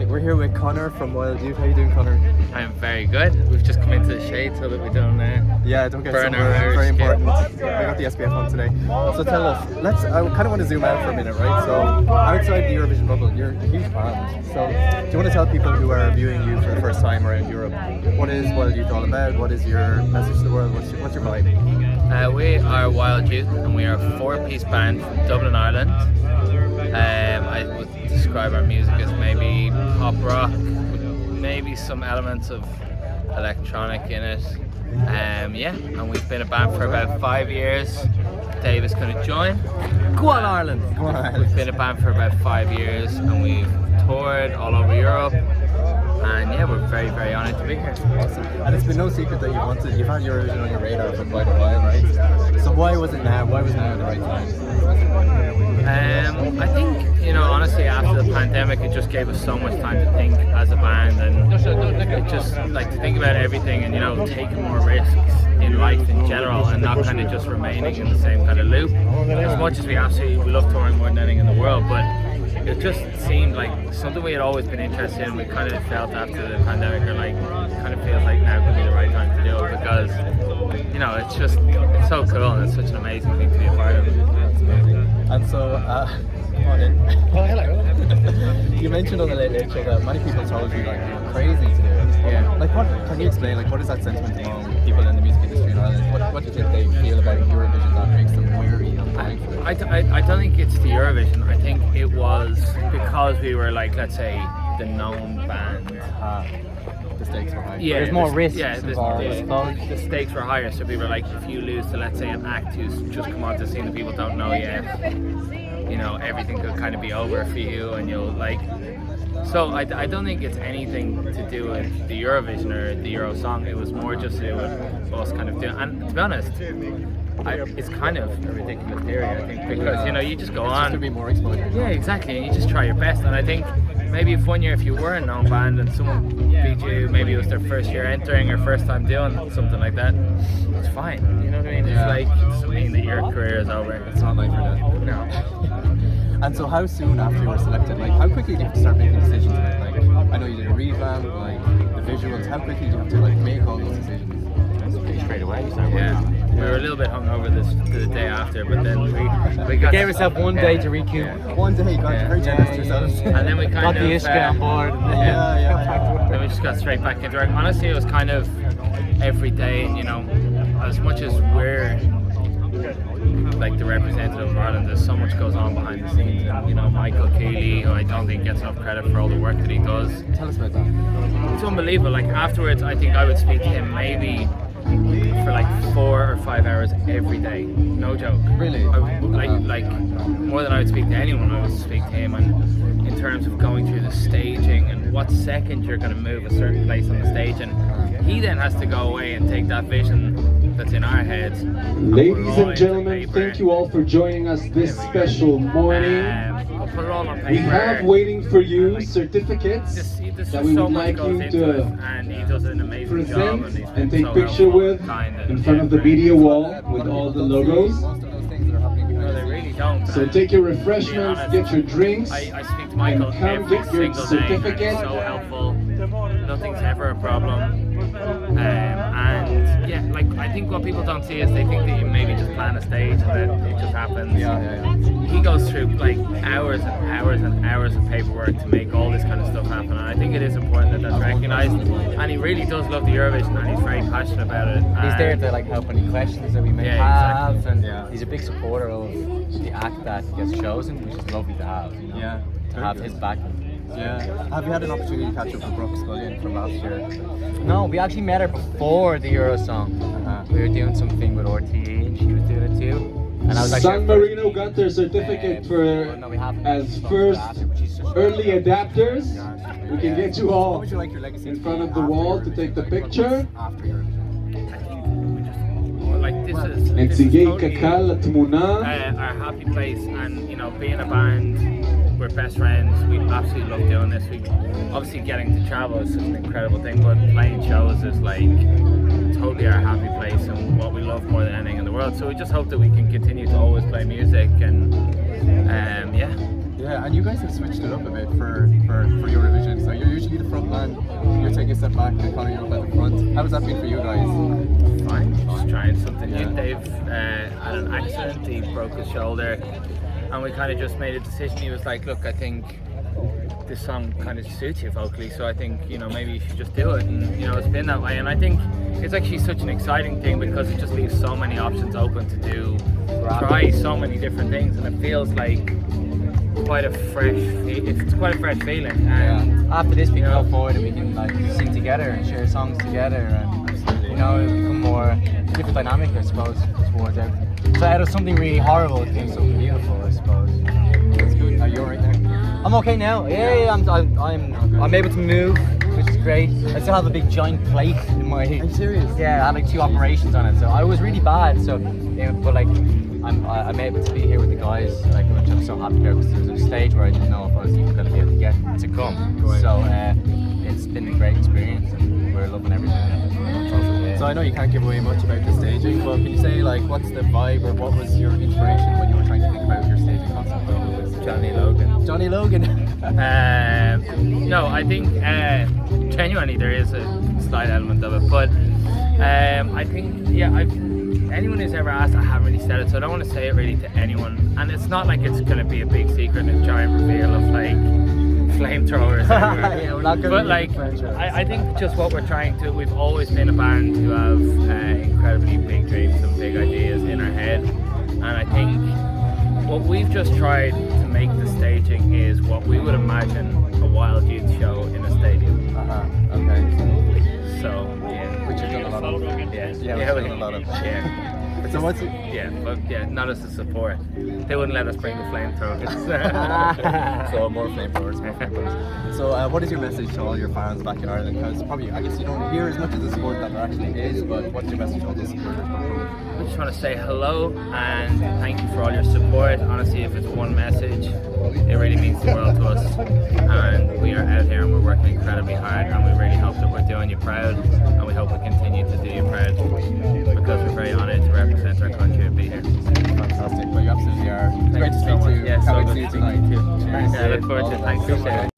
We're here with Connor from Wild Youth. How you doing, Connor? I'm very good. We've just come into the shade so that we don't don't get burn somewhere. our Irish Very skin. important. We got the SPF on today. So tell us, I kind of want to zoom out for a minute, right? So outside the Eurovision bubble, you're a huge band. So do you want to tell people who are viewing you for the first time around Europe, what is Wild Youth all about? What is your message to the world? What's your vibe? We are Wild Youth and we are a 4-piece band from Dublin, Ireland. I would describe our music as maybe pop rock, maybe some elements of electronic in it. And we've been a band for about 5 years. Dave is going to join. Go on, Ireland! Go on, Ireland! We've been a band for about 5 years and we've toured all over Europe. And we're very, very honoured to be here. Awesome. And it's been no secret that you've had Eurovision on your radar for quite a while, right? So why was it now? Why was now the right time? I think, honestly, after the pandemic, it just gave us so much time to think as a band, and it just like to think about everything and taking more risks in life in general, and not kind of just remaining in the same kind of loop. As much as we love touring more than anything in the world, but it just seemed like something we had always been interested in. We kind of felt after the pandemic, or like, kind of feels like now could be the right time to do it, because it's so cool and it's such an amazing thing to be a part of. That's amazing. And so, come on in. Oh, hello. You mentioned on the Late Late Show that many people told you like you're crazy to do it. Yeah. Like, what can you explain? Like, what is that sentiment among people in the music industry in Ireland? What do you think they feel about Eurovision that makes them weary of going for it? I don't think it's the Eurovision. I think it was because we were like, let's say, the known band. The stakes were high. Yeah, there's more risks involved. involved. The stakes were higher, so people were like, if you lose to, let's say, an act who's just come onto the scene that people don't know yet, everything could kind of be over for you, and you'll like. So I don't think it's anything to do with the Eurovision or the Euro song. It was more just to do with us kind of doing. And to be honest, it's kind of a ridiculous theory, I think, because you just go on. Just to be more exposure. Yeah, exactly, and you just try your best. And I think maybe if one year, if you were a known band and someone beat you, maybe it was their first year entering or first time doing something like that, it's fine. You know what I mean? Yeah. It's like, it doesn't mean that your career is over. It's not like for that. No. And so how soon after you were selected, like how quickly did you have to start making decisions? Like I know you did a revamp, like the visuals, how quickly did you have to like make all those decisions? Straight away. Yeah. We were a little bit hungover the day after, but then we got... Gave ourselves one day to recoup. Yeah. One day, you got very generous to yourselves. And then we kind Got of... the Ishka on board. Then we just got straight back into work. Honestly, it was kind of every day, as much as we're like the representative of Ireland, there's so much goes on behind the scenes, and Michael Keeley, who I don't think gets enough credit for all the work that he does. Tell us about that. It's unbelievable. Like afterwards, I think I would speak to him maybe for like 4 or 5 hours every day. No joke. Really? Like more than I would speak to anyone, I would speak to him, and in terms of going through the staging and what second you're going to move a certain place on the stage, and he then has to go away and take that vision that's in our heads. Ladies and gentlemen, thank you all for joining us this special morning. We'll put it all on paper. We have waiting for you certificates There's that we so would much like goes you into it, to and he does an amazing job, present and and take so picture helpful with and kind, and in front of the media wall with all the logos. Most of those things that are happening No, behind they the really don't. So and take your to be refreshments, honest, get your drinks, I speak to Michael and come every get your single day, and certificate. he's so helpful. Nothing's ever a problem. And I think what people don't see is they think that you maybe just plan a stage and then it just happens. Yeah. He goes through like hours and hours and hours of paperwork to make all this kind of stuff happen, and I think it is important that that's recognised. And he really does love the Eurovision, and he's very passionate about it. He's there to help any questions that we may Yeah, have, and Yeah. he's a big supporter of the act that gets chosen, which is lovely to have. Yeah. To have his backing. Yeah. Have you had an opportunity to catch up with Brooke Scullion from last year? No, we actually met her before the Euro song. We were doing something with RTE, and she was doing it too. And I was San Marino got their certificate for no, we haven't as first early adapters. We can get you What all would you like your legacy in to front be of the after wall to Eurovision? take the Like, what picture. comes after Eurovision? This is totally kakal tmuna. our happy place, and being a band, we're best friends. We absolutely love doing this. We obviously getting to travel is such an incredible thing, but playing shows is like totally our happy place and what we love more than anything in the world. So we just hope that we can continue to always play music, and Yeah, and you guys have switched it up a bit for Eurovision. So step back and kind of you're up at the front. How has that been for you guys? Fine, just trying something Yeah. new. Dave had an accident, he broke his shoulder, and we kind of just made a decision. He was like, look, I think this song kind of suits you vocally, so I think, you know, maybe you should just do it. And, you know, it's been that way, and I think it's actually such an exciting thing because it just leaves so many options open to do, try so many different things, and it feels like quite a fresh, it's quite a fresh feeling. And After this, we can go forward and we can like sing together and share songs together, and you know, it'll become more different dynamic, I suppose, towards everything. So out of something really horrible, it became something beautiful, I suppose. That's good. Are you alright now? I'm okay now. Yeah, I'm able to move, which is great. I still have a big giant plate in my. Are you serious? Yeah, I had like 2 operations on it, so I was really bad. So, yeah, but like, I'm able to be here with the guys, like, which I'm so happy about, because there was a stage where I didn't know if I was even going to be able to get to come. Right. So it's been a great experience, and we're loving every minute. So I know you can't give away much about the staging, but can you say like what's the vibe or what was your inspiration when you were trying to think about your staging concept? Johnny Logan. Johnny Logan. No, I think genuinely there is a slight element of it, but I think, yeah, anyone who's ever asked, I haven't really said it, so I don't want to say it really to anyone. And it's not like it's going to be a big secret and a giant reveal of like flamethrowers everywhere. Yeah, we're not gonna but be like, flamethrowers. I think just what we're trying to, we've always been a band who have incredibly big dreams and big ideas in our head, and I think what we've just tried to make the staging is what we would imagine a Wild Youth show in a stadium. Okay. So yeah, Which you've done a lot of. yeah, Yeah, we've done a lot of. yeah. So what's it? Yeah, but yeah, not as a support. They wouldn't let us bring the flamethrowers. So more flamethrowers, more flamethrowers. So what is your message to all your fans back in Ireland? Because probably, I guess you don't hear as much of the support that there actually is, but what's your message to all those supporters back home? We just want to say hello and thank you for all your support. Honestly, if it's one message, it really means the world to us. And we are out here and we're working incredibly hard, and we really hope that we're doing you proud, and we hope we continue to do you proud, because we're very honoured to represent our country and be here. Fantastic. Well, you absolutely are. It's great to speak to you. Yeah, Can't so wait to good see you speaking tonight. to you. Cheers. Yeah, I look forward to it. Thanks. Appreciate it.